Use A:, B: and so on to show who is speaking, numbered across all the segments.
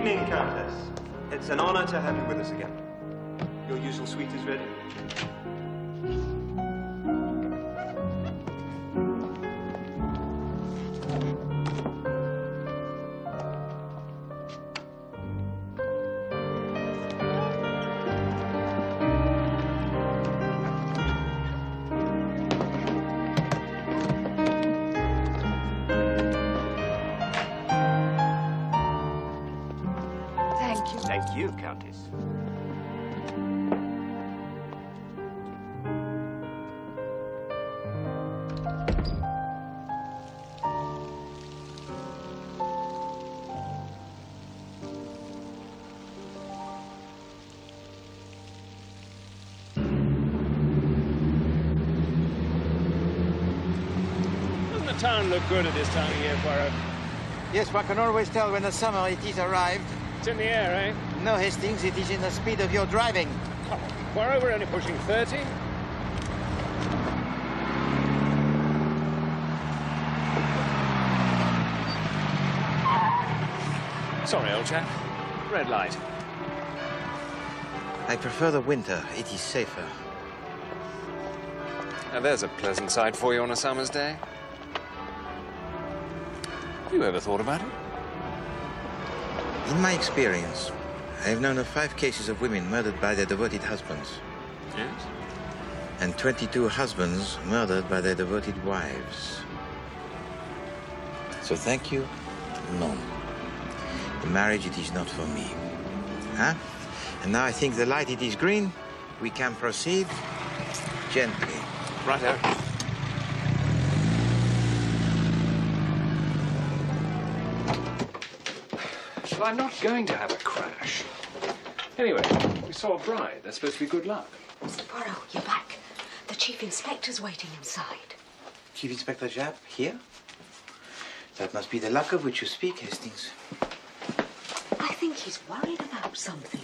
A: evening, Countess. It's an honor to have you with us again. Your usual suite is ready.
B: Thank you, Countess.
C: Doesn't the town look good at this time of year, Poirot?
D: Yes, one can always tell when the summer it is arrived.
C: It's in the air, eh?
D: No, Hastings, it is in the speed of your driving.
C: Come on, Poirot, we're only pushing 30. Sorry, old chap. Red light.
D: I prefer the winter. It is safer.
B: Now, there's a pleasant sight for you on a summer's day. You ever thought about it?
D: In my experience, I have known of 5 cases of women murdered by their devoted husbands.
B: Yes?
D: And 22 husbands murdered by their devoted wives. So thank you, no. The marriage, it is not for me. Huh? And now I think the light, it is green. We can proceed gently.
B: Righto. Well, I'm not going to have a crash. Anyway, we saw a bride. That's supposed to be good luck.
E: Mr. Poirot, you're back. The Chief Inspector's waiting inside.
D: Chief Inspector Japp, here? That must be the luck of which you speak, Hastings.
E: I think he's worried about something.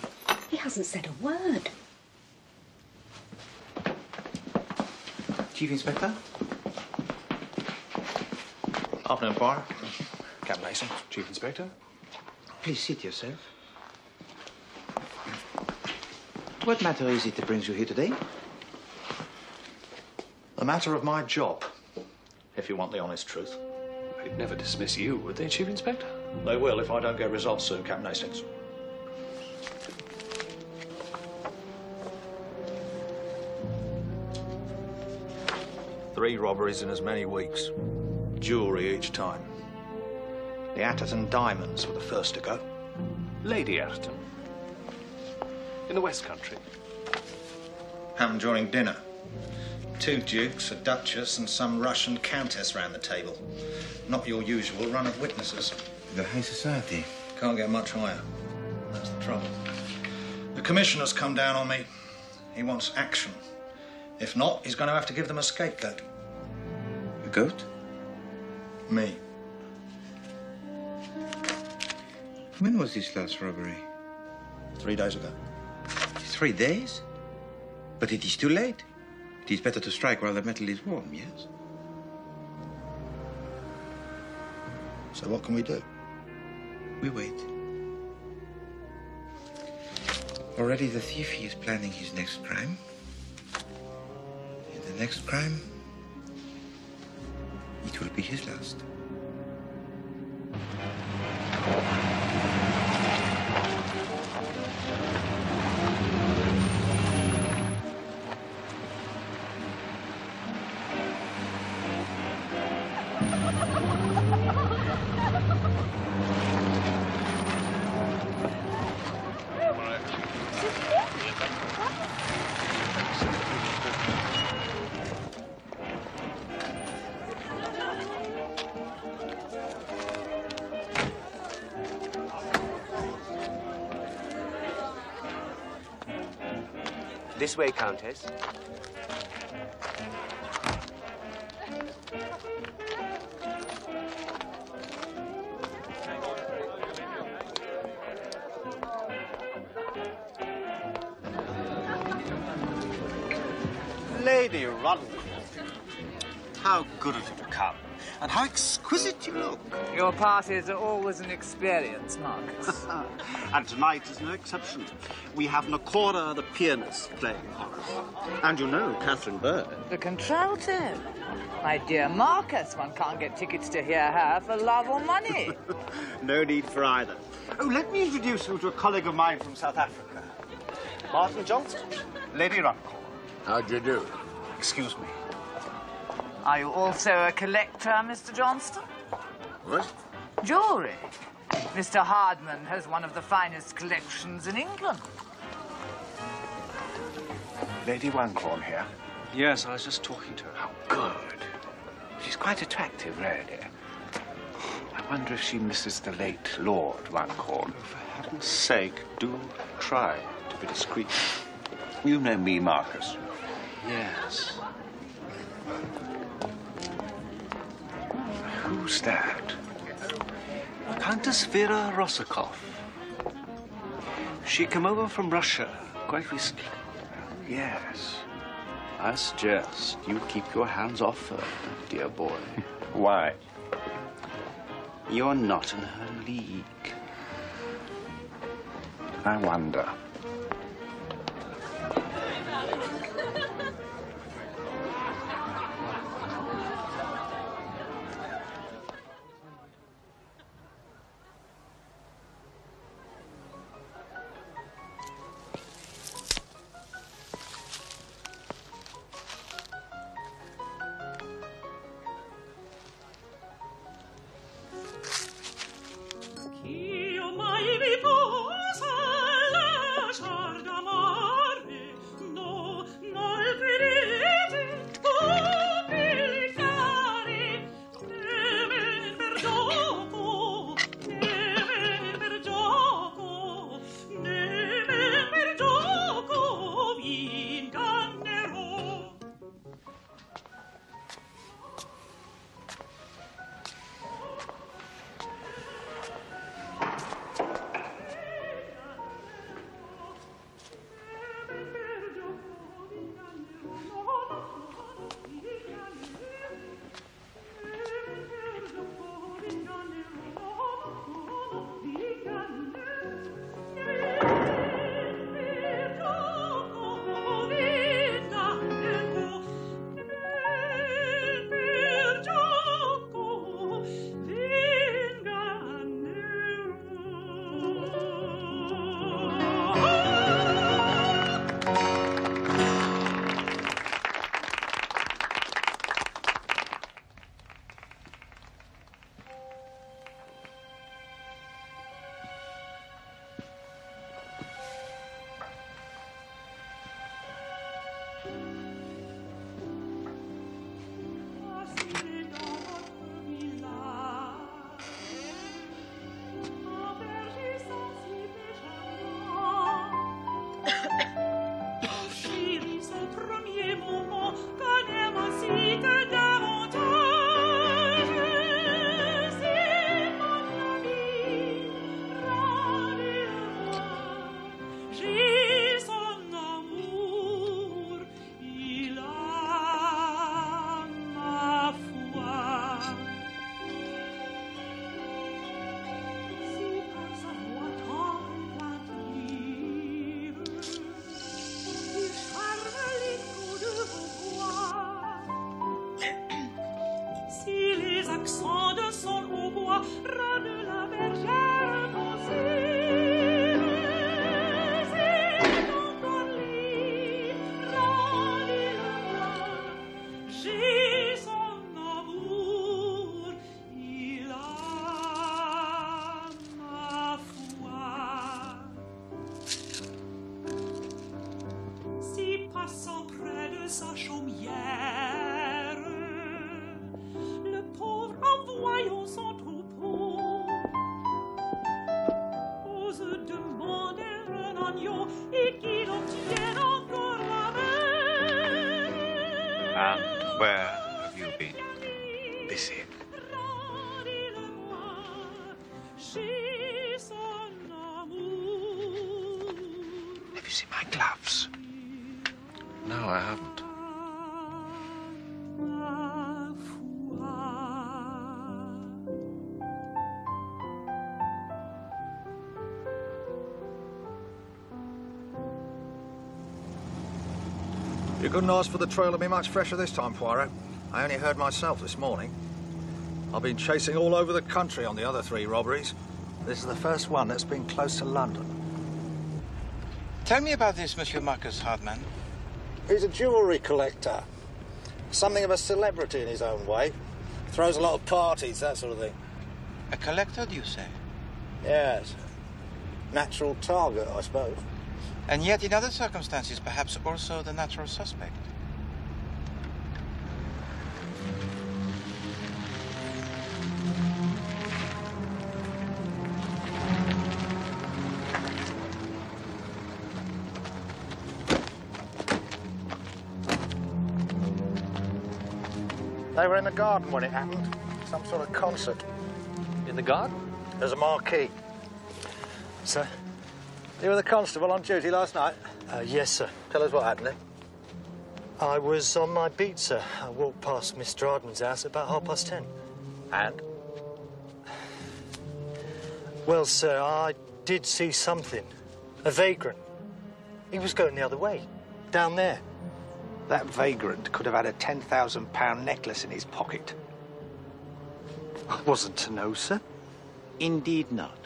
E: He hasn't said a word.
D: Chief Inspector?
F: Afternoon, Poirot. Captain Mason, Chief Inspector.
D: Please sit yourself. What matter is it that brings you here today?
F: The matter of my job, if you want the honest truth.
B: They'd never dismiss you, would they, Chief Inspector?
F: They will if I don't get results soon, Captain Hastings. Three robberies in as many weeks. Jewelry each time. The Atherton diamonds were the first to go.
B: Lady Atherton. In the West Country.
F: Happened during dinner. 2 dukes, a duchess, and some Russian countess round the table. Not your usual run of witnesses.
D: The high society.
F: Can't get much higher. That's the trouble. The commissioner's come down on me. He wants action. If not, he's going to have to give them a scapegoat.
D: A goat?
F: Me.
D: When was this last robbery?
F: 3 days ago.
D: 3 days? But it is too late. It is better to strike while the metal is warm, yes?
F: So what can we do?
D: We wait. Already the thief, he is planning his next crime. And the next crime, it will be his last.
A: This way, Countess.
C: Lady Run.
G: How good of you to come. And how exquisite you look.
H: Your parties are always an experience, Marcus.
G: And tonight is no exception. We have Nakora, the pianist, playing for us. And you know Catherine Bird.
H: The contralto. My dear Marcus, one can't get tickets to hear her for love or money.
G: No need for either. Oh, let me introduce you to a colleague of mine from South Africa. Martin Johnston, Lady Runkle.
I: How'd you do?
G: Excuse me.
H: Are you also a collector, Mr. Johnston?
I: What?
H: Jewellery. Mr. Hardman has one of the finest collections in England.
B: Lady Runcorn here. Yes, I was just talking to her. How good. She's quite attractive, really. I wonder if she misses the late Lord Runcorn.
G: For heaven's sake, do try to be discreet.
B: You know me, Marcus. Yes. Who's that? Countess Vera Rosikoff. She came over from Russia quite recently. Yes. I suggest you keep your hands off her, dear boy. Why? You're not in her league. I wonder. And where have you been? Busy. Have you seen my gloves? No, I haven't.
F: You couldn't ask for the trail to be much fresher this time, Poirot. I only heard myself this morning. I've been chasing all over the country on the other 3 robberies. This is the first one that's been close to London.
D: Tell me about this, Monsieur Marcus Hartman.
F: He's a jewellery collector. Something of a celebrity in his own way. Throws a lot of parties, that sort of thing.
D: A collector, do you say?
F: Yes. Natural target, I suppose.
D: And yet, in other circumstances, perhaps also the natural suspect.
F: They were in the garden when it happened. Some sort of concert.
C: In the garden?
F: There's a marquee. Sir? You were the constable on duty last night?
J: Yes, sir.
F: Tell us what happened then.
J: I was on my beat, sir. I walked past Mr. Ardman's house at about 10:30.
F: And?
J: Well, sir, I did see something. A vagrant. He was going the other way. Down there.
G: That vagrant could have had a £10,000 necklace in his pocket.
J: I wasn't to know, sir.
D: Indeed not.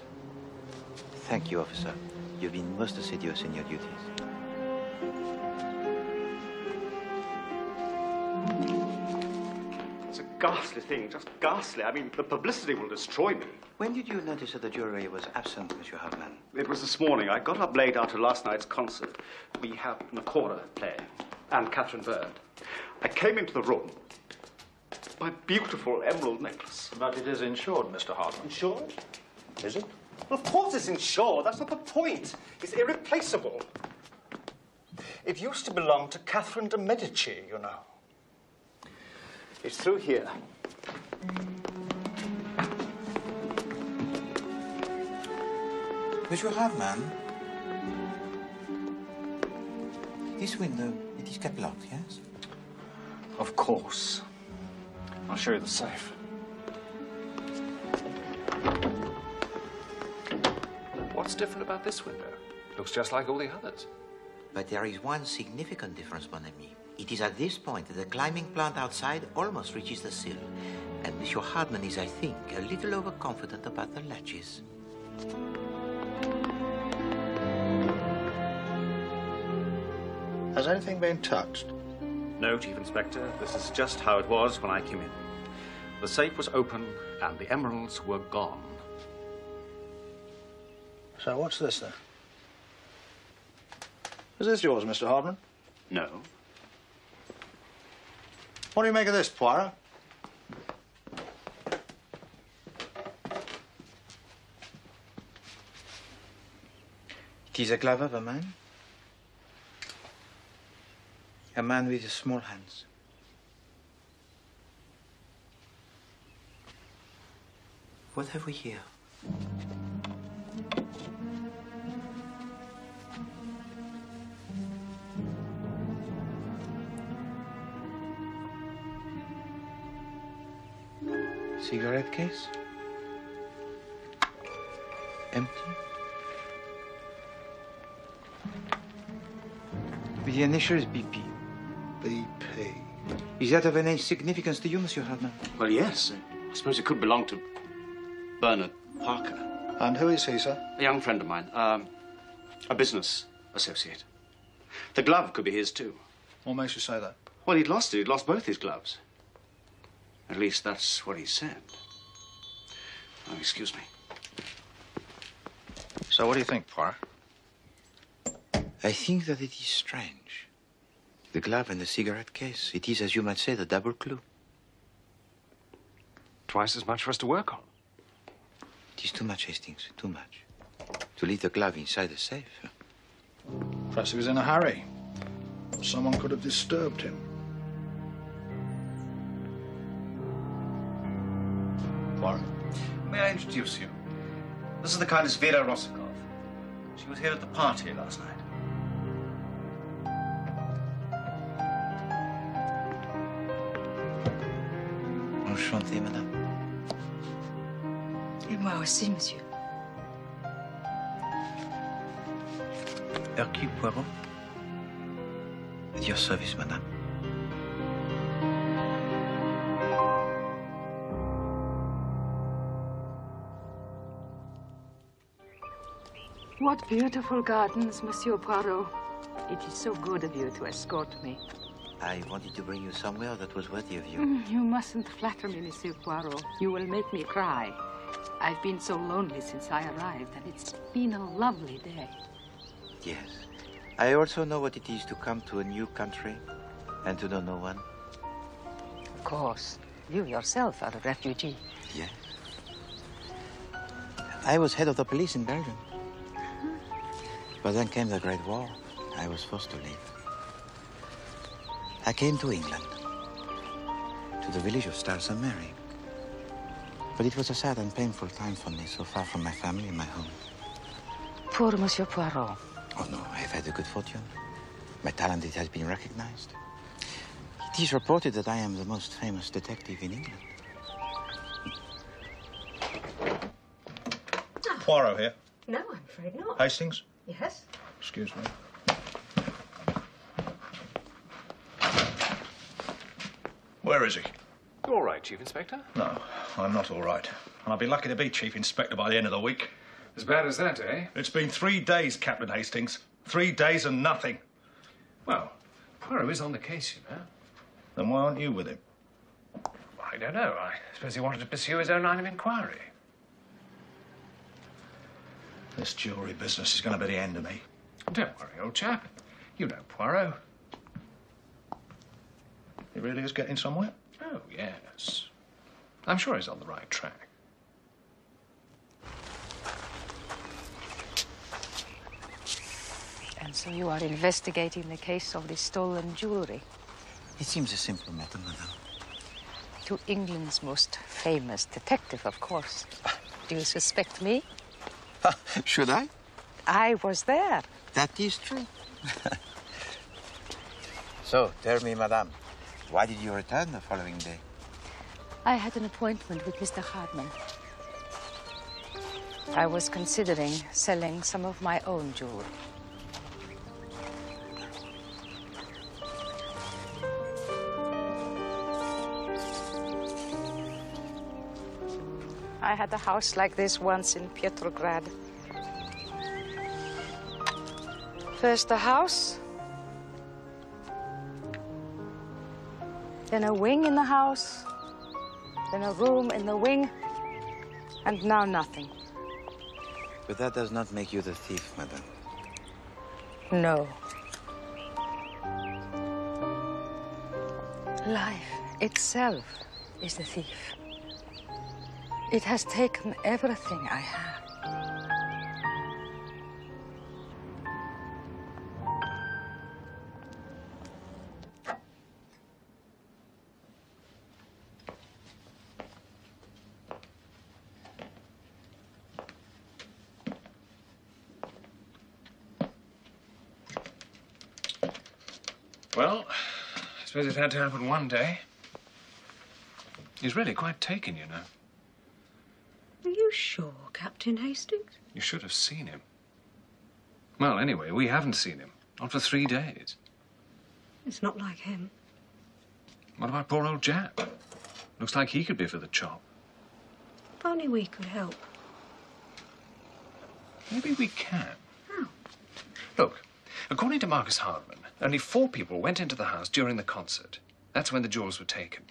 D: Thank you, officer. You've been most assiduous in your duties.
B: It's a ghastly thing, just ghastly. I mean, the publicity will destroy me.
D: When did you notice that the jury was absent, Monsieur Hartman?
B: It was this morning. I got up late after last night's concert. We have Nakora playing, and Catherine Bird. I came into the room. My beautiful emerald necklace.
F: But it is insured, Mr. Hartman.
A: Insured?
F: Is it?
A: Well, of course it's insured. That's not the point. It's irreplaceable.
G: It used to belong to Catherine de Medici, you know.
A: It's through here.
D: Monsieur Hartman, this window, it is kept locked, yes?
B: Of course. I'll show you the safe.
C: What's different about this window? Looks just like all the others.
D: But there is one significant difference, mon ami. It is at this point that the climbing plant outside almost reaches the sill. And Monsieur Hartman is, I think, a little overconfident about the latches.
F: Has anything been touched?
B: No, Chief Inspector. This is just how it was when I came in. The safe was open and the emeralds were gone.
F: So what's this, then? Is this yours, Mr. Hartman?
B: No.
F: What do you make of this, Poirot?
D: It is a glove of a man. A man with small hands. What have we here? Cigarette case? Empty? The initial is BP.
F: BP.
D: Is that of any significance to you, Monsieur Hartman?
B: Well, yes. I suppose it could belong to Bernard Parker.
F: And who is he, sir?
B: A young friend of mine. A business associate. The glove could be his, too.
F: What makes you say that?
B: Well, he'd lost it. He'd lost both his gloves. At least that's what he said. Oh, excuse me.
F: So what do you think, Poirot?
D: I think that it is strange. The glove and the cigarette case. It is, as you might say, the double clue.
C: Twice as much for us to work on.
D: It is too much, Hastings, too much. To leave the glove inside the safe.
F: Perhaps he was in a hurry. Someone could have disturbed him. Poirot?
B: May I introduce you? This is the Countess Vera Rossikov. She was here at the party last night.
D: Enchanté, madame.
E: Et moi aussi, monsieur.
D: Hercule Poirot. At your service, madame.
H: What beautiful gardens, Monsieur Poirot. It is so good of you to escort me.
D: I wanted to bring you somewhere that was worthy of you.
H: You mustn't flatter me, Monsieur Poirot. You will make me cry. I've been so lonely since I arrived, and it's been a lovely day.
D: Yes. I also know what it is to come to a new country and to know no one.
H: Of course. You yourself are a refugee.
D: Yes. I was head of the police in Belgium. But then came the Great War. I was forced to leave. I came to England, to the village of Star St. Mary. But it was a sad and painful time for me, so far from my family and my home.
H: Poor Monsieur Poirot.
D: Oh, no, I've had a good fortune. My talent, it has been recognized. It is reported that I am the most famous detective in England.
F: Poirot here.
E: No, I'm afraid not.
F: Hastings?
E: Yes?
F: Excuse me. Where is he?
C: You all right, Chief Inspector?
F: No, I'm not all right. And I'll be lucky to be Chief Inspector by the end of the week.
C: As bad as that, eh?
F: It's been 3 days, Captain Hastings. 3 days and nothing.
C: Well, Poirot is on the case, you know.
F: Then why aren't you with him?
C: I don't know. I suppose he wanted to pursue his own line of inquiry.
F: This jewellery business is going to be the end of me.
C: Don't worry, old chap. You know Poirot.
F: He really is getting somewhere?
C: Oh, yes. I'm sure he's on the right track.
H: And so you are investigating the case of the stolen jewelry?
D: It seems a simple matter, madame.
H: To England's most famous detective, of course. Do you suspect me?
D: Should I?
H: I was there.
D: That is true. So, tell me, madame, why did you return the following day?
H: I had an appointment with Mr. Hardman. I was considering selling some of my own jewelry. I had a house like this once in Petrograd. First a house, then a wing in the house, then a room in the wing, and now nothing.
D: But that does not make you the thief, madame.
H: No. Life itself is the thief. It has taken everything I have.
C: Well, I suppose it had to happen one day. He's really quite taken, you know.
E: Are you sure, Captain Hastings?
C: You should have seen him. Well, anyway, we haven't seen him. Not for 3 days.
E: It's not like him.
C: What about poor old Jap? Looks like he could be for the chop.
E: If only we could help.
C: Maybe we can.
E: How?
C: Look, according to Marcus Hardman, only 4 people went into the house during the concert. That's when the jewels were taken.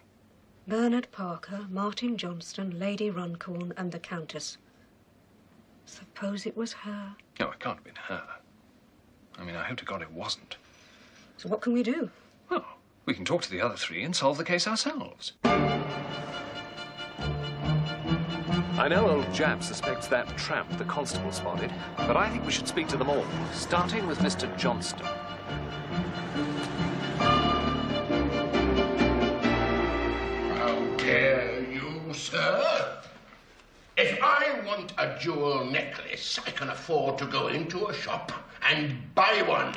E: Bernard Parker, Martin Johnston, Lady Runcorn, and the Countess. Suppose it was her.
C: No, it can't have been her. I mean, I hope to God it wasn't.
E: So what can we do?
C: Well, we can talk to the other 3 and solve the case ourselves. I know old Jap suspects that tramp the constable spotted, but I think we should speak to them all, starting with Mr. Johnston.
I: How dare you, sir? If I want a jewel necklace, I can afford to go into a shop and buy one.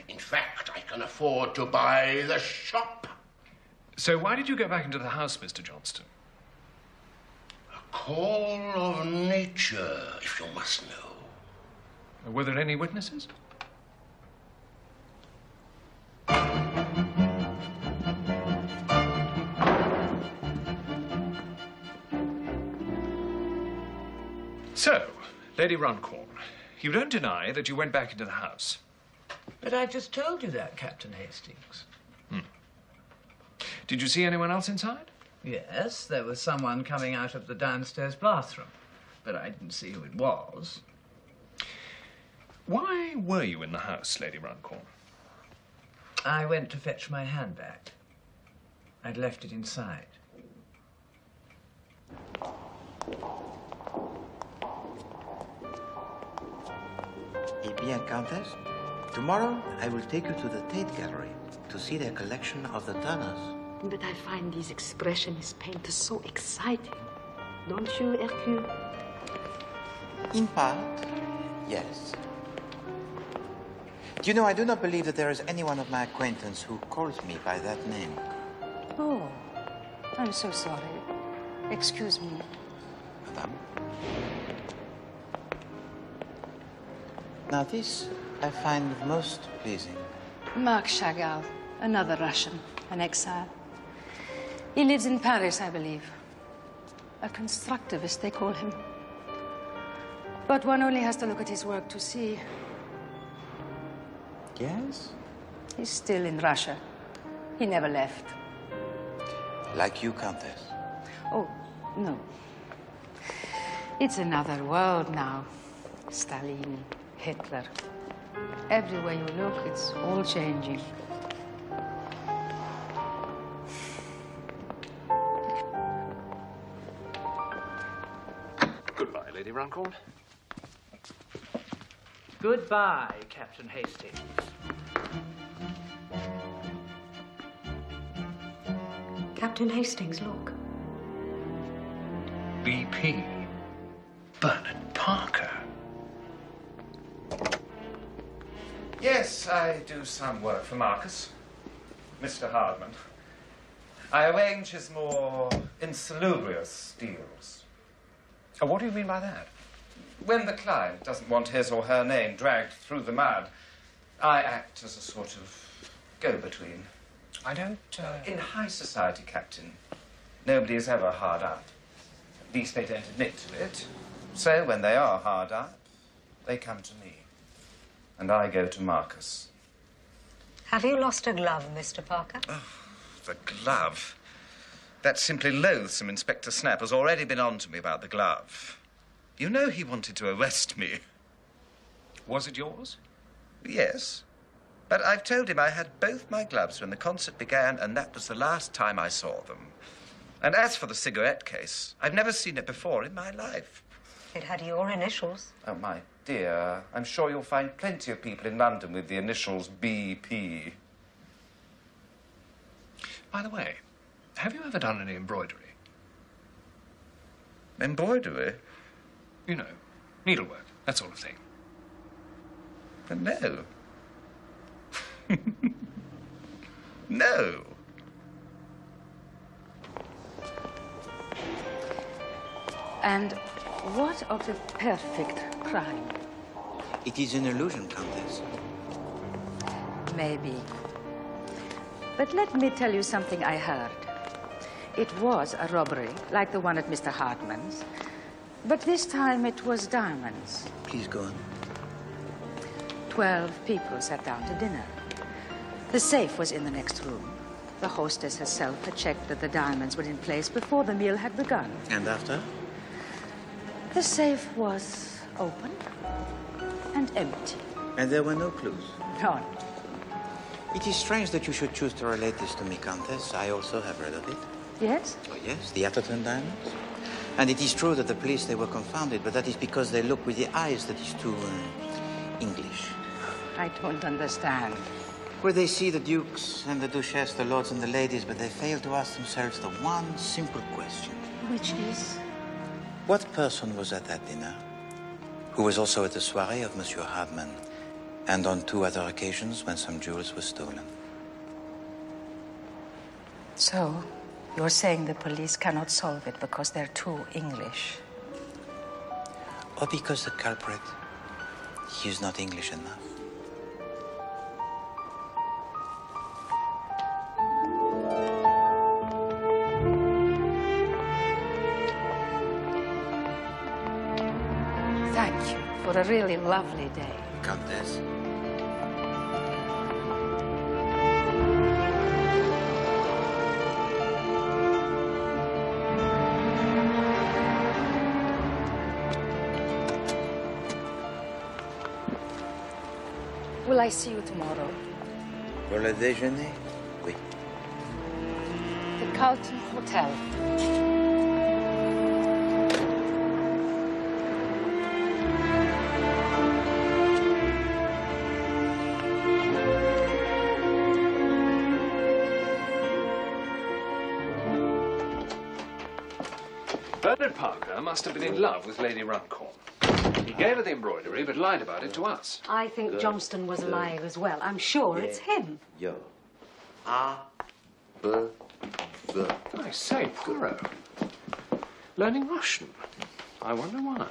I: In fact, I can afford to buy the shop.
C: So why did you go back into the house, Mr. Johnston?
I: A call of nature, if you must know.
C: Were there any witnesses? So, Lady Runcorn, you don't deny that you went back into the house?
K: But I've just told you that, Captain Hastings.
C: Did you see anyone else inside?
K: Yes, there was someone coming out of the downstairs bathroom, but I didn't see who it was.
C: Why were you in the house, Lady Runcorn?
K: I went to fetch my handbag. I'd left it inside.
D: Eh bien, Countess, tomorrow I will take you to the Tate Gallery to see their collection of the Turners.
H: But I find these expressionist painters so exciting. Don't you, Hercule?
D: In part, yes. Do you know, I do not believe that there is anyone of my acquaintance who calls me by that name.
H: Oh, I'm so sorry. Excuse me.
D: Madame? Now this I find most pleasing.
H: Marc Chagall, another Russian, an exile. He lives in Paris, I believe. A constructivist, they call him. But one only has to look at his work to see.
D: Yes?
H: He's still in Russia. He never left.
D: Like you, Countess.
H: Oh, no. It's another world now. Stalin, Hitler. Everywhere you look, it's all changing.
C: Goodbye, Lady Runcorn.
K: Goodbye, Captain Hastings.
E: Captain Hastings, look.
C: BP. Bernard Parker.
L: Yes, I do some work for Marcus, Mr. Hardman. I arrange his more insalubrious deals.
C: Oh, what do you mean by that?
L: When the client doesn't want his or her name dragged through the mud, I act as a sort of go-between.
C: I don't,
L: In high society, Captain, nobody is ever hard up. At least they don't admit to it. So when they are hard up, they come to me. And I go to Marcus.
E: Have you lost a glove, Mr. Parker?
L: Oh, the glove. That simply loathsome Inspector Snap has already been on to me about the glove. You know he wanted to arrest me.
C: Was it yours?
L: Yes. But I've told him I had both my gloves when the concert began, and that was the last time I saw them. And as for the cigarette case, I've never seen it before in my life.
E: It had your initials.
L: Oh, my dear, I'm sure you'll find plenty of people in London with the initials BP.
C: By the way, have you ever done any embroidery?
L: Embroidery?
C: You know, needlework, that sort of thing.
L: No. No.
H: And what of the perfect crime?
D: It is an illusion, Countess.
H: Maybe. But let me tell you something I heard. It was a robbery, like the one at Mr. Hartman's. But this time it was diamonds.
D: Please go on.
H: 12 people sat down to dinner. The safe was in the next room. The hostess herself had checked that the diamonds were in place before the meal had begun.
D: And after?
H: The safe was open and empty.
D: And there were no clues?
H: None.
D: It is strange that you should choose to relate this to me, Countess. I also have read of it.
H: Yes?
D: Oh, yes, the Atherton diamonds. And it is true that the police, they were confounded, but that is because they look with the eyes that is too English.
H: I don't understand.
D: Where they see the dukes and the duchess, the lords and the ladies, but they fail to ask themselves the one simple question.
H: Which is?
D: What person was at that dinner? Who was also at the soirée of Monsieur Hardman, and on 2 other occasions when some jewels were stolen.
H: So, you're saying the police cannot solve it because they're too English?
D: Or because the culprit, he is not English enough.
H: for a really lovely day.
D: Countess.
H: Will I see you tomorrow?
D: Pour le déjeuner? Oui.
H: The Carlton Hotel.
C: Bernard Parker must have been in love with Lady Runcorn. He gave her the embroidery, but lied about it to us.
E: I think Johnston was lying as well. I'm sure it's him.
D: Yo.
C: I say, Poirot. Learning Russian. I wonder why.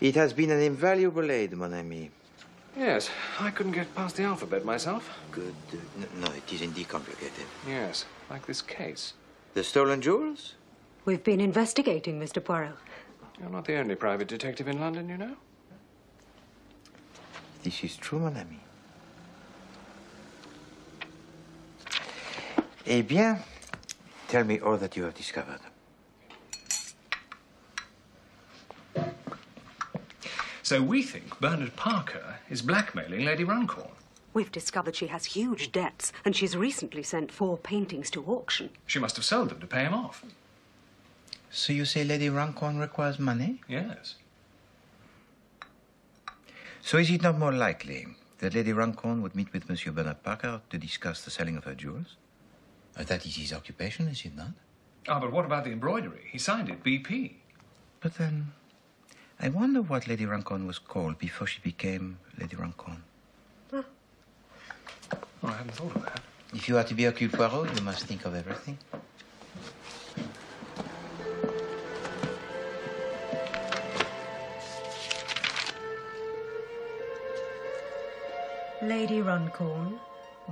D: It has been an invaluable aid, mon ami.
C: Yes, I couldn't get past the alphabet myself.
D: Good. No, it is indeed complicated.
C: Yes, like this case.
D: The stolen jewels?
E: We've been investigating, Mr. Poirot.
C: You're not the only private detective in London, you know.
D: This is true, mon ami. Eh bien, tell me all that you have discovered.
C: So we think Bernard Parker is blackmailing Lady Runcorn.
E: We've discovered she has huge debts, and she's recently sent 4 paintings to auction.
C: She must have sold them to pay him off.
D: So you say Lady Runcorn requires money?
C: Yes.
D: So is it not more likely that Lady Runcorn would meet with Monsieur Bernard Parker to discuss the selling of her jewels? That is his occupation, is it not?
C: Ah, but what about the embroidery? He signed it BP.
D: But then, I wonder what Lady Runcorn was called before she became Lady Runcorn.
C: Oh, I hadn't thought of that.
D: If you are to be Hercule Poirot, you must think of everything.
E: Lady Runcorn,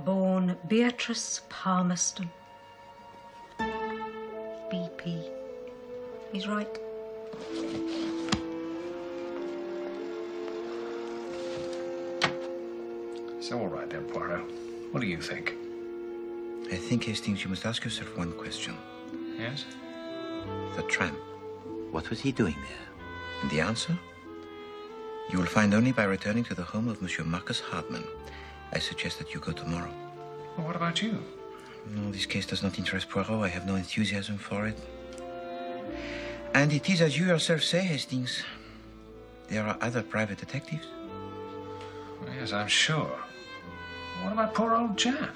E: born Beatrice Palmerston. BP. He's right.
C: So, all right then, Poirot. What do you think?
D: I think, Hastings, you must ask yourself one question.
C: Yes?
D: The tramp. What was he doing there? And the answer? You will find only by returning to the home of Monsieur Marcus Hardman. I suggest that you go tomorrow.
C: Well, what about you?
D: No, this case does not interest Poirot. I have no enthusiasm for it. And it is, as you yourself say, Hastings, there are other private detectives.
C: Well, yes, I'm sure. What about poor old Jap?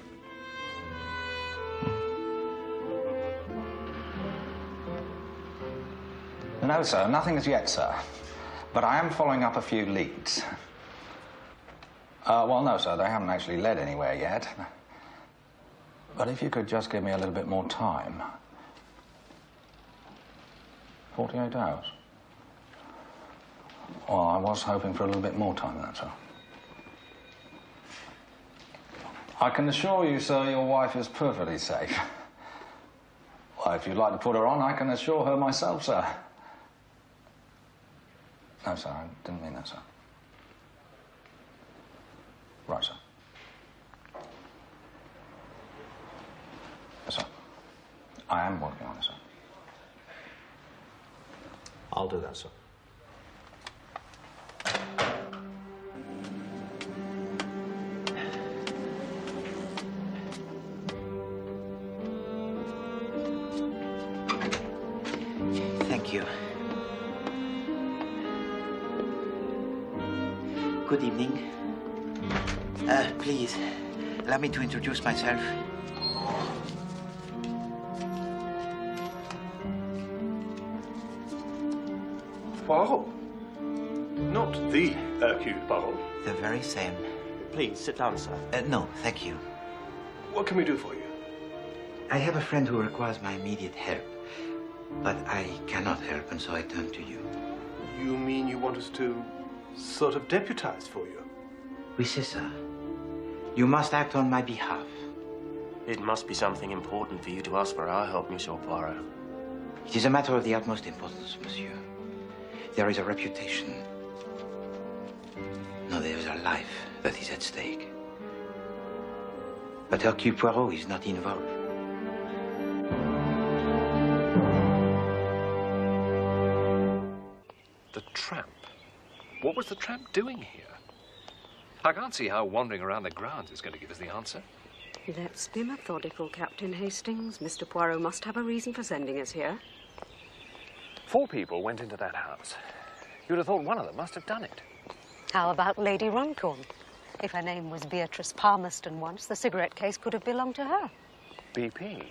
M: No, sir, nothing as yet, sir. But I am following up a few leads. Well, no, sir, they haven't actually led anywhere yet. But if you could just give me a little bit more time. 48 hours? Well, I was hoping for a little bit more time than that, sir. I can assure you, sir, your wife is perfectly safe. Well, if you'd like to put her on, I can assure her myself, sir. No, sir, I didn't mean that, sir. Right, sir. Yes, sir. I am working on it, sir.
A: I'll do that, sir.
D: Thank you. Good evening. Please, allow me to introduce myself.
A: Poirot. Not the Hercule Poirot.
D: The very same.
A: Please, sit down, sir.
D: No, thank you.
A: What can we do for you?
D: I have a friend who requires my immediate help, but I cannot help, and so I turn to you.
A: You mean you want us to sort of deputize for you?
D: Oui, c'est ça. You must act on my behalf.
N: It must be something important for you to ask for our help, Monsieur Poirot.
D: It is a matter of the utmost importance, monsieur. There is a reputation No, there is a life that is at stake. But Hercule Poirot is not involved.
C: The tramp? What was the tramp doing here? I can't see how wandering around the grounds is going to give us the answer.
E: Let's be methodical, Captain Hastings. Mr. Poirot must have a reason for sending us here.
C: 4 people went into that house. You'd have thought one of them must have done it.
E: How about Lady Runcorn? If her name was Beatrice Palmerston once, the cigarette case could have belonged to her.
C: BP.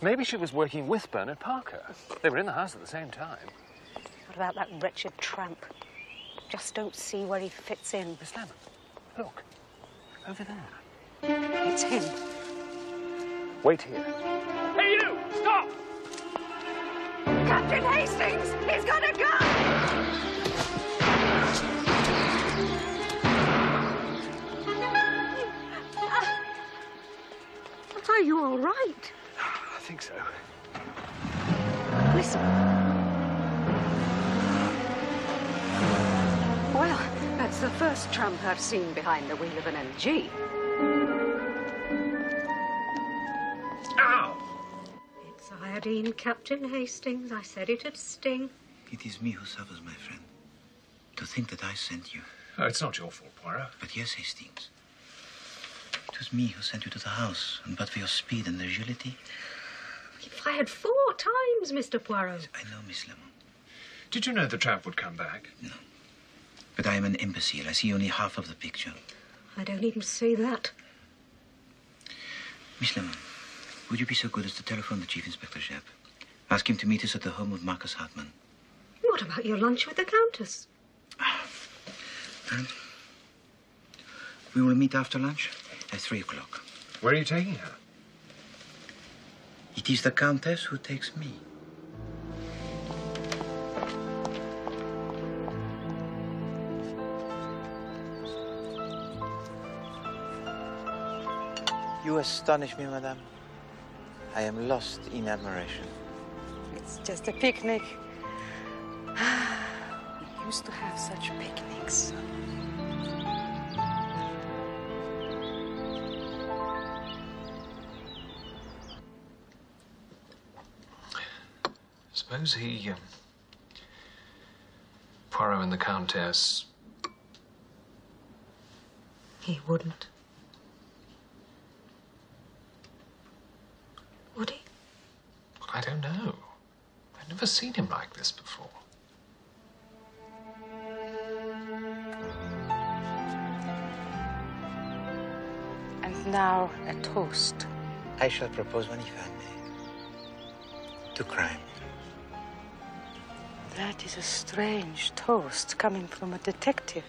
C: Maybe she was working with Bernard Parker. They were in the house at the same time.
E: What about that wretched tramp? Just don't see where he fits in.
C: Miss Lemon, look. Over there.
E: It's him.
C: Wait here. Hey, you! Stop!
E: Captain Hastings! He's got a gun! Are you all right?
C: I think so.
E: Listen. Well, that's the first tramp I've seen behind the wheel of an MG.
C: Ow!
E: It's iodine, Captain Hastings. I said it'd sting.
D: It is me who suffers, my friend. To think that I sent you.
C: Oh, it's not your fault, Poirot.
D: But yes, Hastings. It was me who sent you to the house, and but for your speed and agility.
E: You fired 4 times, Mr. Poirot.
D: I know, Miss Lemon.
C: Did you know the tramp would come back?
D: No. But I am an imbecile. I see only half of the picture.
E: I don't even see that.
D: Miss Lemon, would you be so good as to telephone the Chief Inspector Japp? Ask him to meet us at the home of Marcus Hartman.
E: What about your lunch with the Countess?
D: We will meet after lunch at 3 o'clock.
C: Where are you taking her?
D: It is the Countess who takes me. You astonish me, madame. I am lost in admiration.
H: It's just a picnic. We used to have such picnics.
C: Suppose he, Poirot and the Countess...
E: He wouldn't. Would he?
C: I don't know. I've never seen him like this before.
H: And now a toast.
D: I shall propose one, if I may. To crime.
H: That is a strange toast coming from a detective.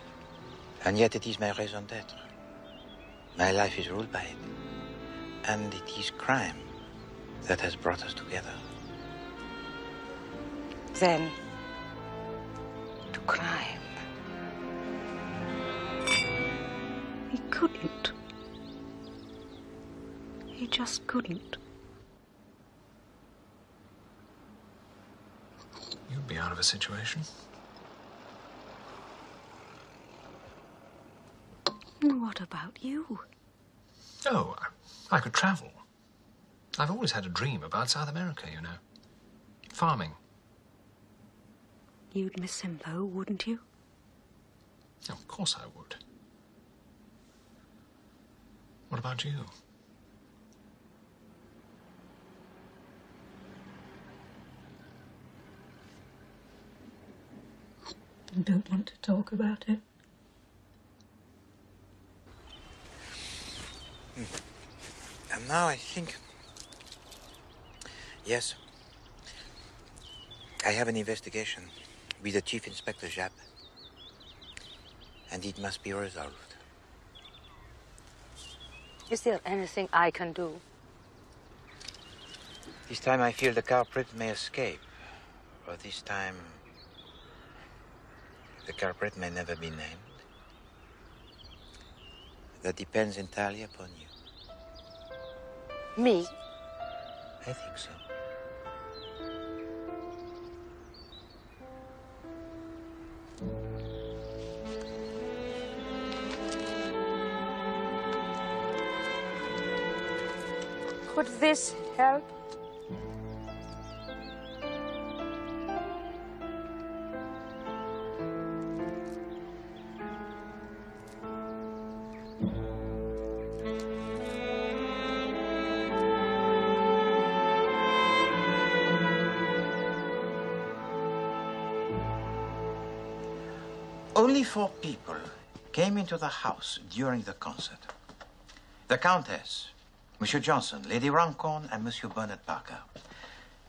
D: And yet it is my raison d'être. My life is ruled by it. And it is crime that has brought us together.
H: Then, to crime.
E: He couldn't. He just couldn't.
C: You'd be out of a situation.
E: What about you?
C: Oh, I could travel. I've always had a dream about South America, you know. Farming.
E: You'd miss him, though, wouldn't you?
C: Of course I would. What about you?
E: I don't want to talk about it.
D: And now I think... Yes. I have an investigation with the Chief Inspector Japp. And it must be resolved.
H: Is there anything I can do?
D: This time I feel the culprit may escape. Or this time... the culprit may never be named. That depends entirely upon you.
H: Me?
D: I think so.
H: Could this help?
D: Only 4 people came into the house during the concert. The Countess, Monsieur Johnson, Lady Runcorn, and Monsieur Bernard Parker.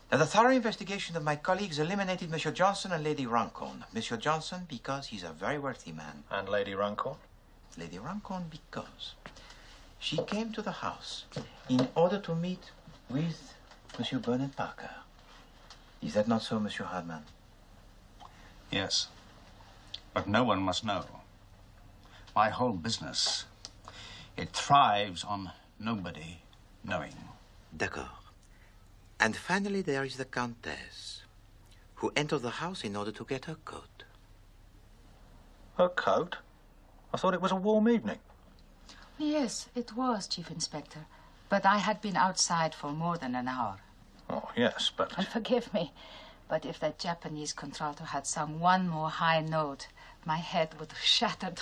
D: Now, the thorough investigation of my colleagues eliminated Monsieur Johnson and Lady Runcorn. Monsieur Johnson, because he's a very worthy man.
F: And Lady Runcorn?
D: Lady Runcorn, because she came to the house in order to meet with Monsieur Bernard Parker. Is that not so, Monsieur Hardman?
B: Yes. But no one must know. My whole business, it thrives on nobody knowing.
D: D'accord. And finally, there is the Countess, who entered the house in order to get her coat.
F: Her coat? I thought it was a warm evening.
O: Yes, it was, Chief Inspector. But I had been outside for more than an hour.
F: Oh, yes, but...
O: And forgive me, but if that Japanese contralto had sung one more high note, my head would have shattered.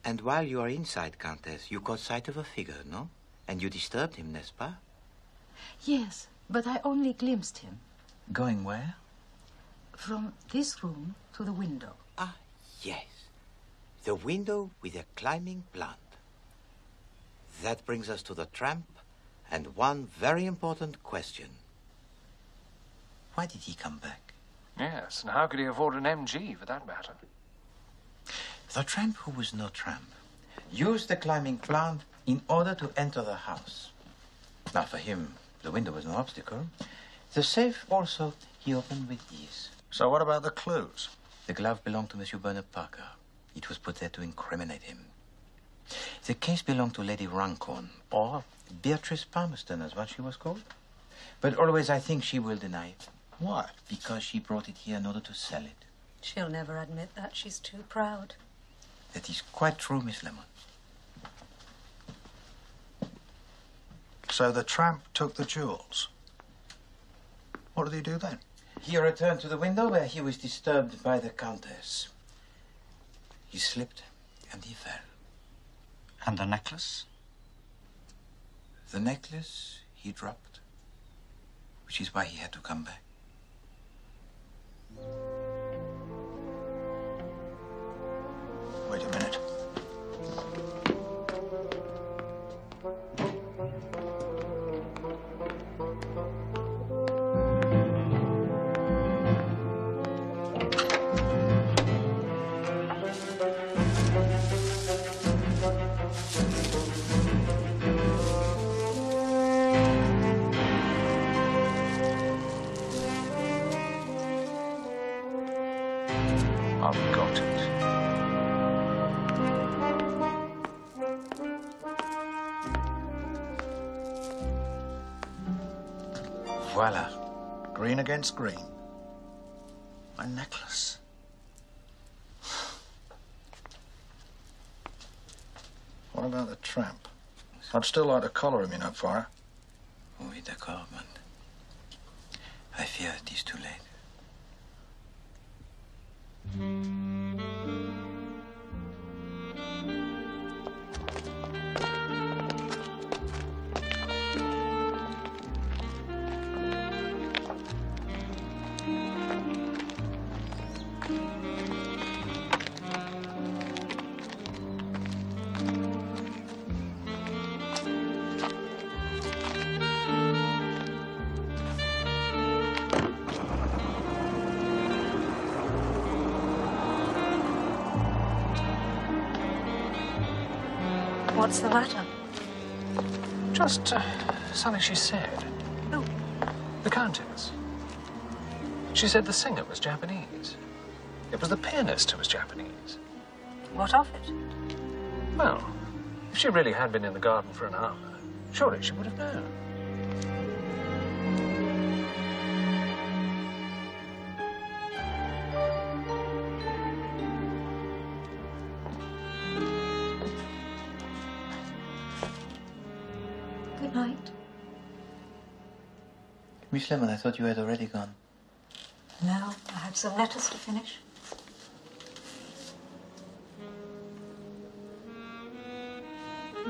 D: And while you are inside, Countess, you caught sight of a figure, no? And you disturbed him, n'est-ce pas?
O: Yes, but I only glimpsed him.
D: Going where?
O: From this room to the window.
D: Ah, yes. The window with a climbing plant. That brings us to the tramp and one very important question. Why did he come back?
C: Yes, and how could he afford an MG, for that matter?
D: The tramp, who was no tramp, used the climbing plant in order to enter the house. Now, for him, the window was no obstacle. The safe also he opened with ease.
F: So what about the clues?
D: The glove belonged to Monsieur Bernard Parker. It was put there to incriminate him. The case belonged to Lady Runcorn, or Beatrice Palmerston, as what she was called. But always I think she will deny it.
F: Why?
D: Because she brought it here in order to sell it.
E: She'll never admit that. She's too proud.
D: That is quite true, Miss Lemon.
F: So the tramp took the jewels. What did he do then?
D: He returned to the window where he was disturbed by the Countess. He slipped and he fell.
B: And the necklace?
D: The necklace he dropped, which is why he had to come back.
F: Wait a minute. I've got it.
D: Voila.
F: Green against green. My necklace. What about the tramp? I'd still like to collar him, you know, Poirot.
D: Oui, d'accord, but I fear it is too late.
E: What's the matter?
C: Just something she said.
E: Who?
C: The Countess. She said the singer was Japanese. It was the pianist who was Japanese.
E: What of it?
C: Well, if she really had been in the garden for an hour, surely she would have known.
E: Good night.
D: Miss Lemon, I thought you had already gone.
E: No, I have some letters to finish.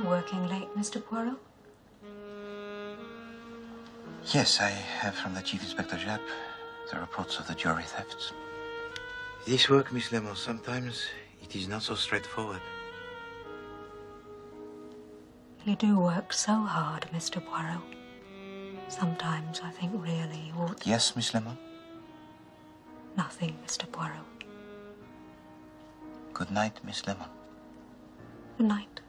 E: Working late, Mr. Poirot?
D: Yes, I have from the Chief Inspector Japp the reports of the jewelry thefts. This work, Miss Lemon, sometimes it is not so straightforward.
E: You do work so hard, Mr. Poirot. Sometimes I think really you ought...
D: Yes, Miss Lemon?
E: Nothing, Mr. Poirot.
D: Good night, Miss Lemon.
E: Good night.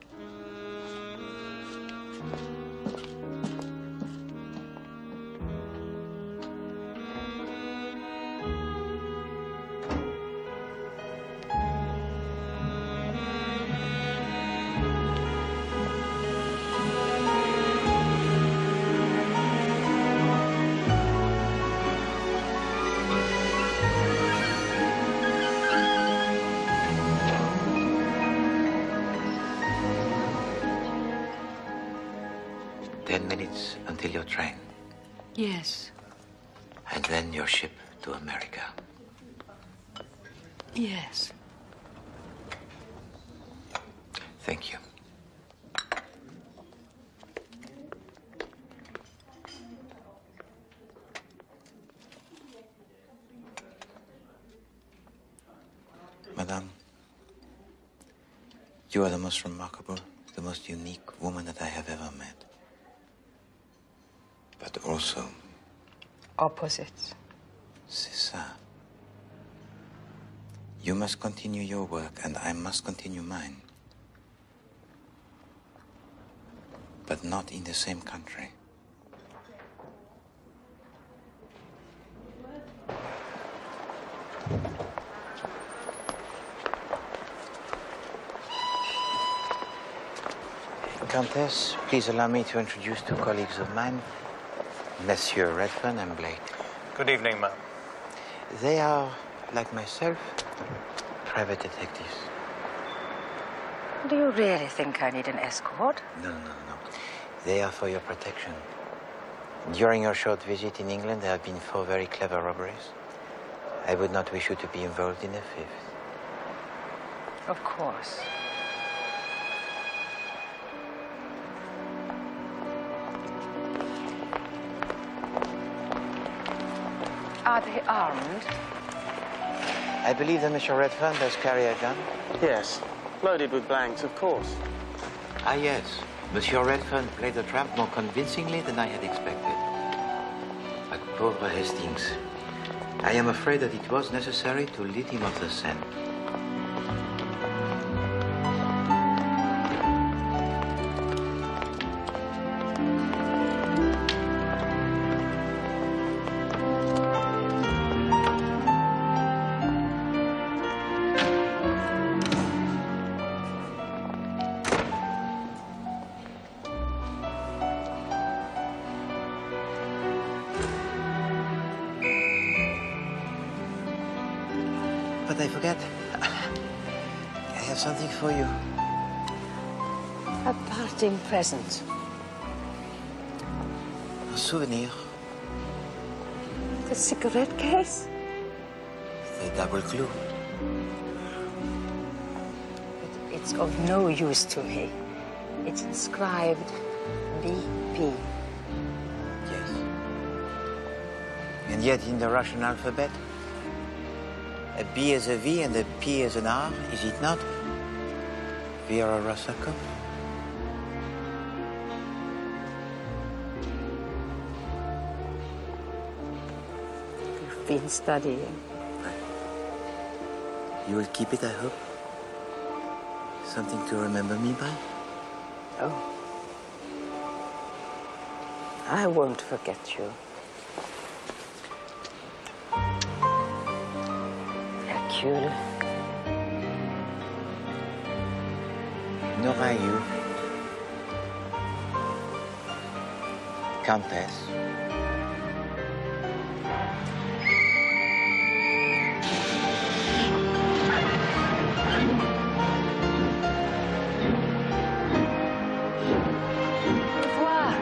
D: Until your train.
E: Yes.
D: And then your ship to America.
E: Yes.
D: Thank you. Madame, you are the most remarkable, the most unique woman that I have ever met. But also...
O: Opposites.
D: C'est ça. You must continue your work, and I must continue mine. But not in the same country. Countess, please allow me to introduce two colleagues of mine, Monsieur Redfern and Blake.
P: Good evening, ma'am.
D: They are, like myself, private detectives.
O: Do you really think I need an escort?
D: No. They are for your protection. During your short visit in England, there have been 4 very clever robberies. I would not wish you to be involved in a 5th.
O: Of course. Are they armed?
D: I believe that Mr. Redfern does carry a gun.
N: Yes, loaded with blanks, of course.
D: Ah, yes. Monsieur Redfern played the tramp more convincingly than I had expected. But pauvre Hastings, I am afraid that it was necessary to lead him off the scent. But I forget. I have something for you.
O: A parting present.
D: A souvenir.
O: The cigarette case?
D: The double clue.
O: But it's of no use to me. It's inscribed BP.
D: Yes. And yet in the Russian alphabet, a B is a V and a P is an R, is it not? Vera Rosakov?
O: You've been studying.
D: You will keep it, I hope? Something to remember me by?
O: Oh. I won't forget you. Hercule.
D: Nor are you. Countess.
O: Au revoir.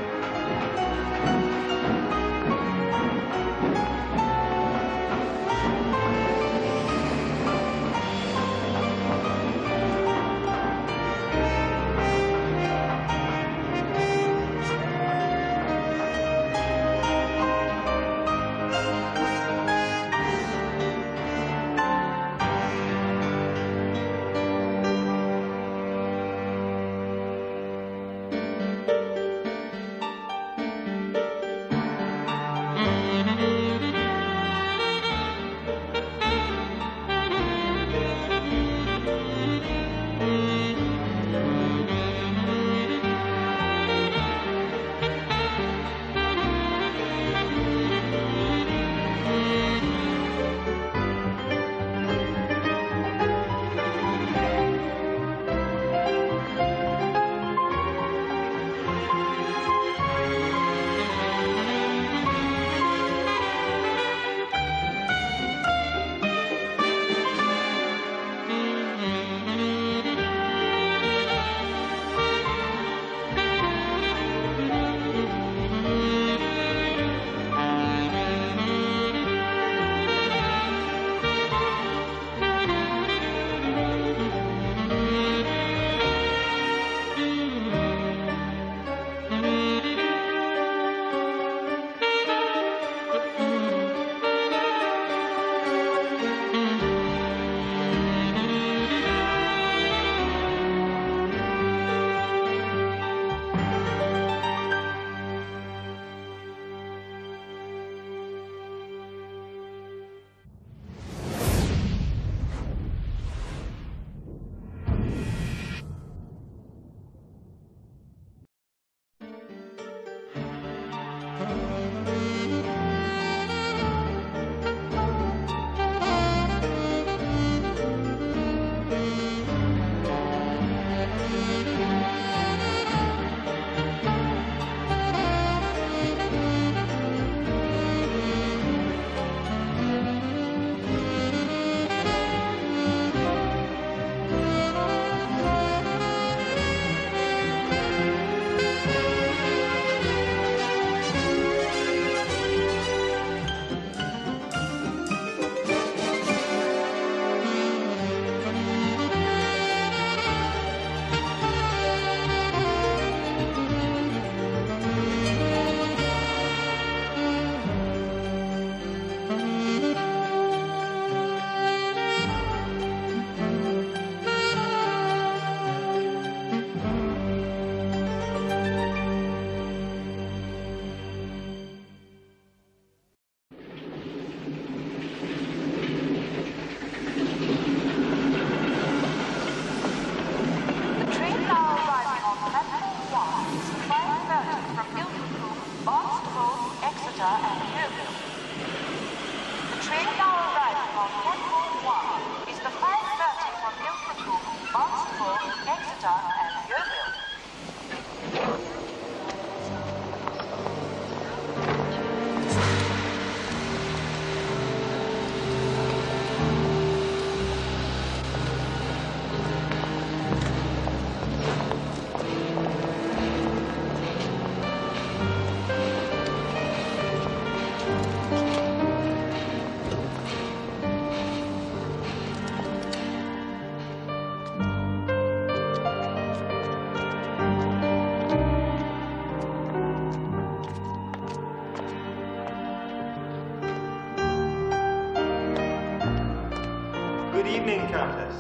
A: Good evening, Countess.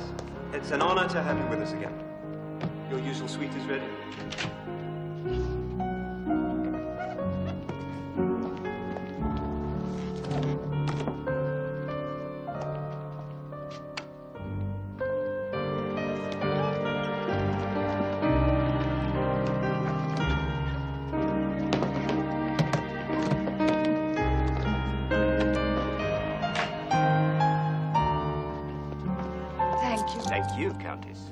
A: It's an honor to have you with us again. Your usual suite is ready.
N: Thank you, Countess.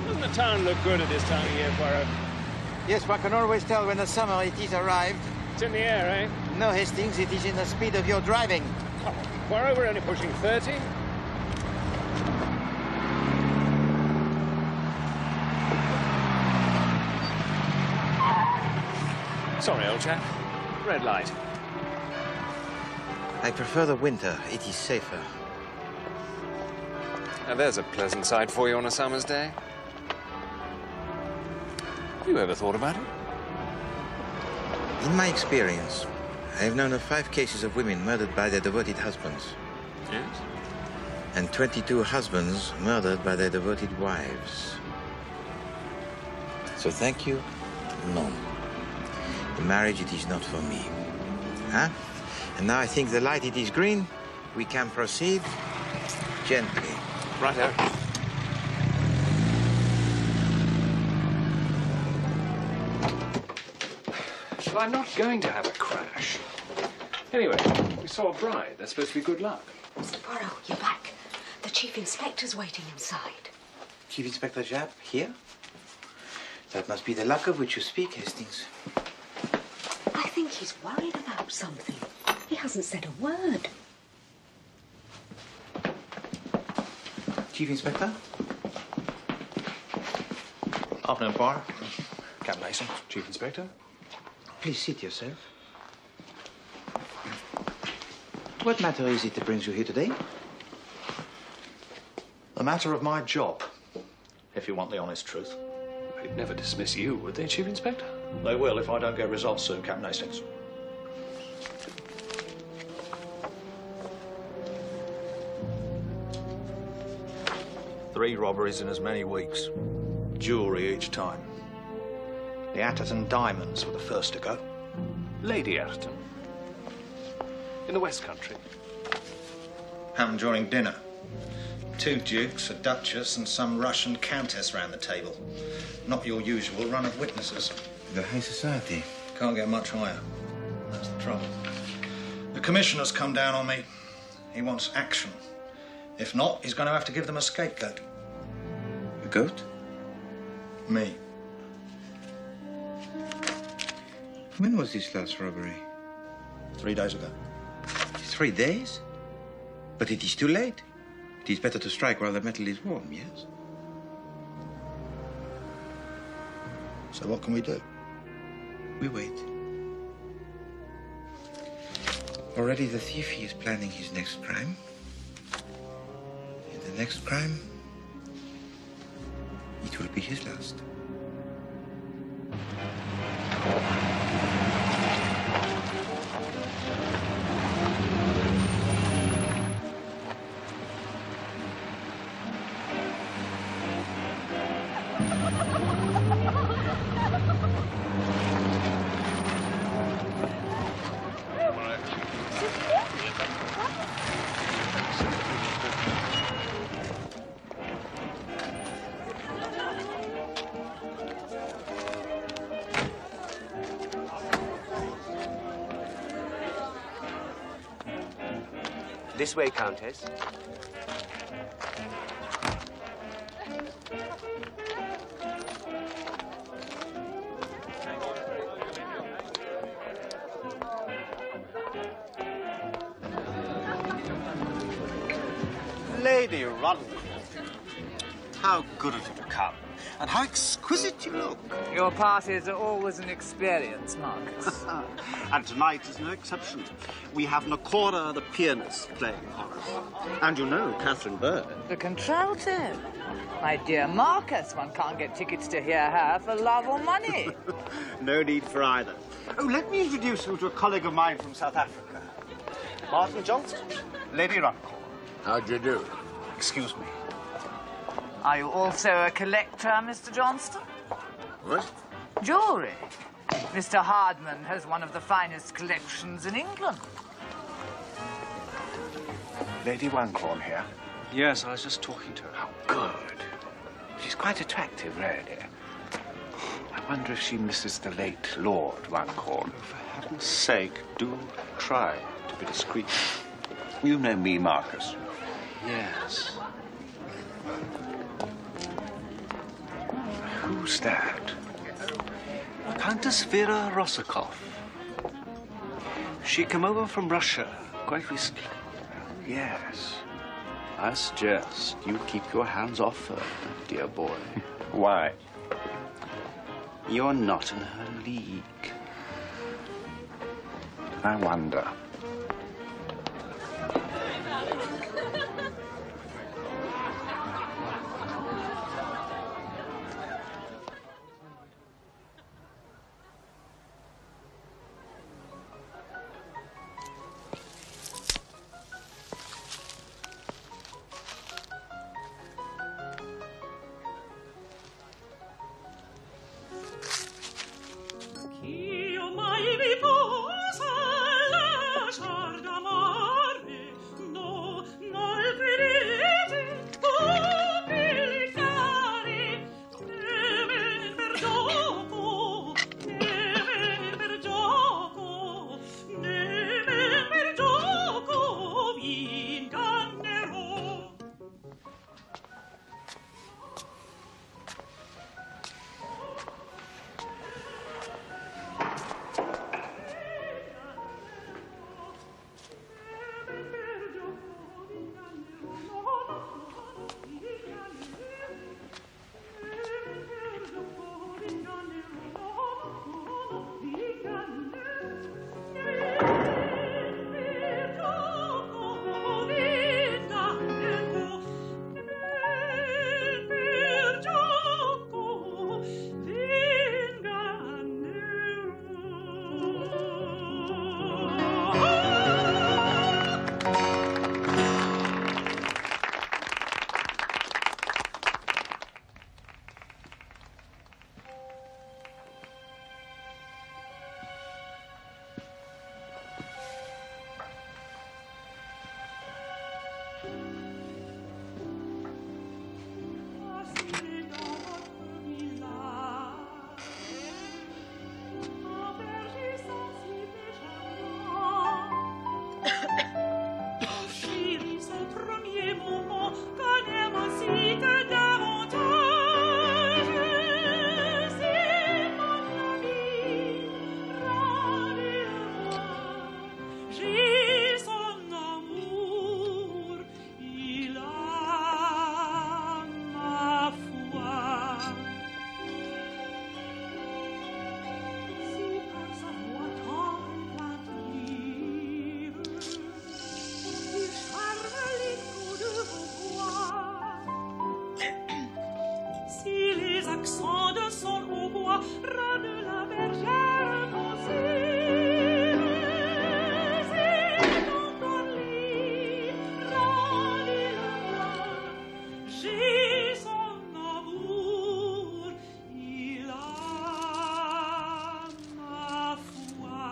C: Doesn't the town look good at this time of year, Poirot?
D: Yes, one can always tell when the summer it is arrived.
C: It's in the air, eh?
D: No, Hastings, it is in the speed of your driving.
C: Come on, Poirot, we're only pushing 30. Sorry, old chap. Red light.
D: I prefer the winter. It is safer.
C: Now, there's a pleasant sight for you on a summer's day. You ever thought about it?
D: In my experience, I have known of 5 cases of women murdered by their devoted husbands.
C: Yes?
D: And 22 husbands murdered by their devoted wives. So thank you, no. The marriage, it is not for me. Huh? And now I think the light, it is green. We can proceed gently.
C: Righto. Well, I'm not going to have a crash. Anyway, we saw a bride. That's supposed to be good luck.
E: Mr. Poirot, you're back. The Chief Inspector's waiting inside.
D: Chief Inspector Japp, here? That must be the luck of which you speak, Hastings.
E: I think he's worried about something. He hasn't said a word.
D: Chief Inspector?
F: Afternoon, Poirot. Captain Mason.
C: Chief Inspector?
D: Please seat yourself. What matter is it that brings you here today?
F: The matter of my job, if you want the honest truth.
C: They'd never dismiss you, would they, Chief Inspector?
F: They will if I don't get results soon, Captain Hastings. 3 robberies in as many weeks. Jewellery each time. The Atherton diamonds were the first to go.
C: Lady Atherton. In the West Country.
F: Happened during dinner. 2 dukes, a duchess, and some Russian countess round the table. Not your usual run of witnesses.
D: The high society.
F: Can't get much higher. That's the trouble. The commissioner's come down on me. He wants action. If not, he's going to have to give them a scapegoat.
D: A goat?
F: Me.
D: When was this last robbery?
F: 3 days ago.
D: 3 days? But it is too late. It is better to strike while the metal is warm, yes?
F: So what can we do?
D: We wait. Already the thief, he is planning his next crime. And the next crime, it will be his last.
A: This way, Countess.
G: Lady Runcorn, how good of you to come. And how exquisite you look.
K: Your parties are always an experience, Marcus.
G: And tonight is no exception. We have Nakora, the pianist, playing for us. And you know Catherine Bird.
K: The contralto. My dear Marcus, one can't get tickets to hear her for love or money.
G: No need for either. Oh, let me introduce you to a colleague of mine from South Africa. Martin Johnston, Lady Runcorn.
I: How'd you do?
G: Excuse me.
K: Are you also a collector, Mr. Johnston?
I: What?
K: Jewellery. Mr. Hardman has one of the finest collections in England.
B: Lady Runcorn here? Yes, I was just talking to her. How good. She's quite attractive, really. I wonder if she misses the late Lord Runcorn. For heaven's sake, do try to be discreet. You know me, Marcus. Yes. Who's that? Countess Vera Rosikoff. She came over from Russia quite recently. Yes. I suggest you keep your hands off her, dear boy. Why? You're not in her league. I wonder.
P: accents de son hautbois rôde la bergère nauséeuse. Et encore lui, rendez-le-moi, j'ai son amour, il a ma foi.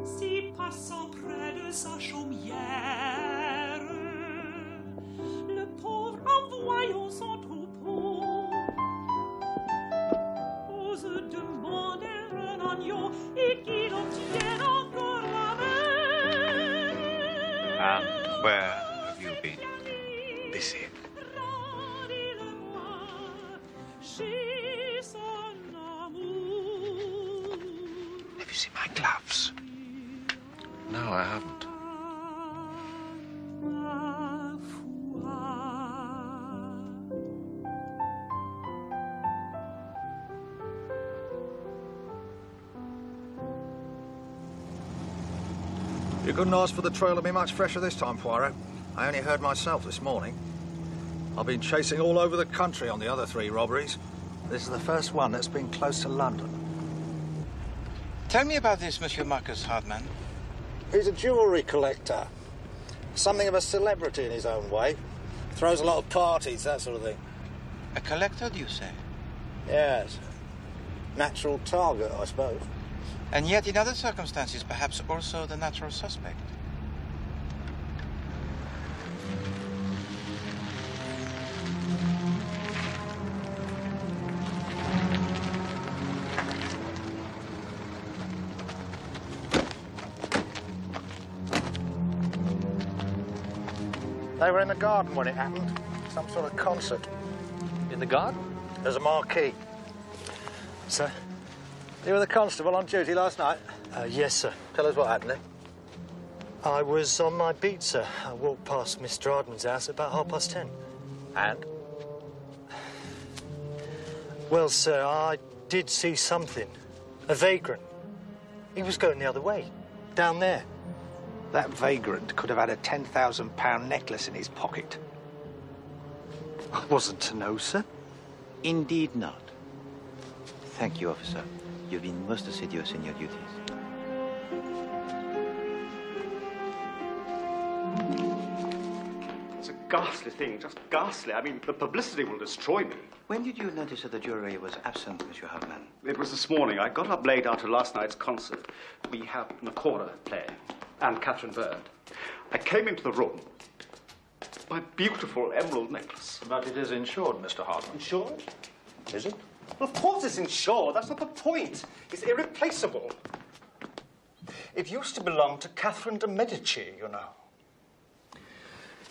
P: Si passant près de sa chaumière, le pauvre en voyant son troupeau ose demander un agneau et qu'il obtienne encore la même.
B: And where have you been? Busy.
P: J'ai son amour.
B: Have you seen my gloves?
C: No, I haven't.
F: You couldn't ask for the trail to be much fresher this time, Poirot. I only heard myself this morning. I've been chasing all over the country on the other 3 robberies. This is the first one that's been close to London.
D: Tell me about this, Monsieur Marcus Hardman.
F: He's a jewellery collector. Something of a celebrity in his own way. Throws a lot of parties, that sort of thing.
D: A collector, do you say?
F: Yes. Natural target, I suppose.
D: And yet, in other circumstances, perhaps also the natural suspect.
F: They were in the garden when it happened. Some sort of concert.
C: In the garden?
F: There's a marquee.
J: Sir?
F: You were the constable on duty last night?
J: Yes, sir.
F: Tell us what happened, eh?
J: I was on my beat, sir. I walked past Mr. Hardman's house at about 10:30.
F: And?
J: Well, sir, I did see something. A vagrant. He was going the other way. Down there.
G: That vagrant could have had a £10,000 necklace in his pocket.
J: I wasn't to know, sir.
D: Indeed not. Thank you, officer. You've been most assiduous in your duties.
B: It's a ghastly thing, just ghastly. I mean, the publicity will destroy me.
D: When did you notice that the jury was absent, Monsieur Hardman?
B: It was this morning. I got up late after last night's concert. We have Nakora playing, and Catherine Bird. I came into the room. My beautiful emerald necklace.
F: But it is insured, Mr. Hardman.
B: Insured?
F: Is it?
B: Well, of course it's insured. That's not the point. It's irreplaceable.
J: It used to belong to Catherine de Medici, you know.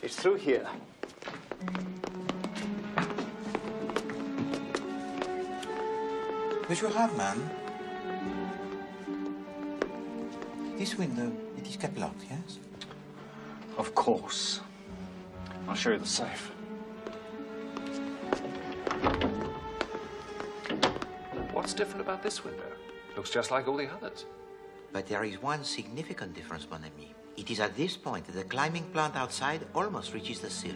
B: It's through here.
D: Monsieur Hardman, this window, it is kept locked, yes?
B: Of course. I'll show you the safe.
C: What's different about this window? Looks just like all the others.
D: But there is one significant difference, mon ami. It is at this point that the climbing plant outside almost reaches the sill.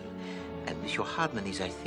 D: And Monsieur Hardman is, I think,